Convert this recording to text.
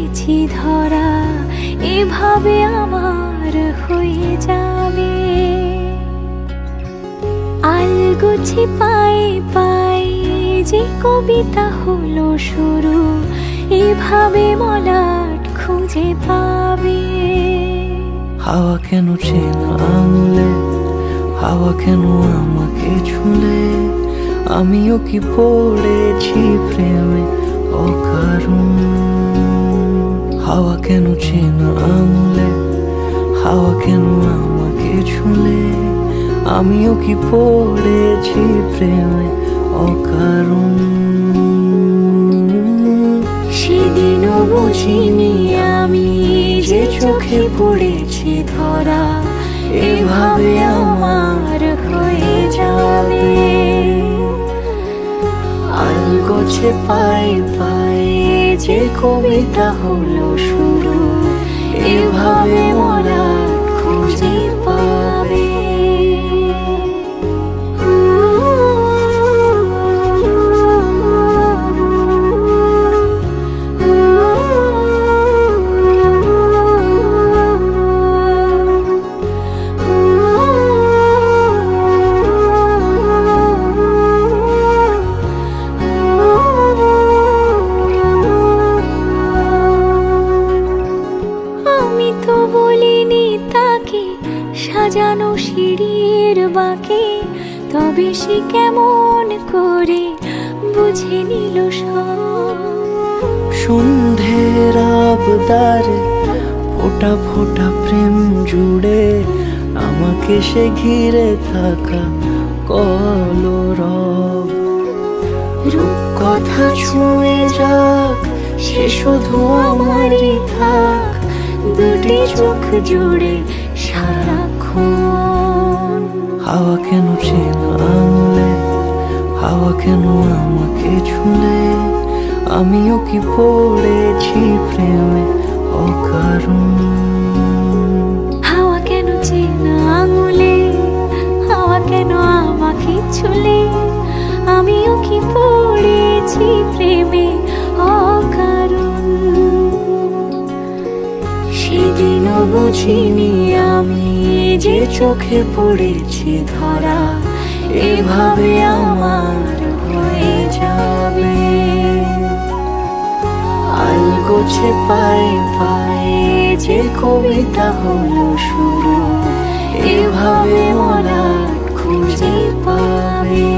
পড়েছি ধরা, এভাবে আমার হয়ে যাবে। আলগোছে পায়ে পায়ে যে কবিতা হলো শুরু, এভাবে মলাট খুঁজে পাবে। হাওয়া কেন চেনা আঙুলে, হাওয়া কেন আমাকে ছুলে, আমিও কি পড়েছি প্রেমে অকারণ। হাওয়া কেন চেনা আঙুলে, হাওয়া কেন আমাকে ছুলে, আমিও কি পড়েছি প্রেমে অকারণ। সেদিনও বুঝিনি আমি যে চোখে পড়েছি ধরা, এভাবে আমার হয়ে যাবে। আলগোছে পায়ে পায়ে যে কবিতা হলো শুরু, এভাবে মলাট খুঁজে পাবে। বলিনি তাকে সাজানো সিঁড়ির বাঁকে, তবে সে কেমন করে বুঝে নিল সব। সন্ধ্যের আবদারে ফোটা ফোটা প্রেম জুড়ে, আমাকে সে ঘিরে থাকা কলরব। রূপকথা ছুঁয়ে যাক, সে শুধু আমারই থাক, দুটি চোখ জুড়ে সারাক্ষণ। হাওয়া কেন চেনা আঙুলে, হাওয়া কেন আমাকে ছুলে, আমিও কি পড়েছি প্রেমে অকারণ। হাওয়া কেন চেনা আঙুলে, হাওয়া কেন আমাকে ছুলে, আমিও কি পড়েছি প্রেমে অকারণ। সেদিনও বুঝিনি আমি যে চোখে পড়েছি ধরা, এভাবে আমার হয়ে যাবে। আলগোছে পায়ে পায়ে যে কবিতা হলো শুরু, এভাবে মলাট খুঁজে পাবে।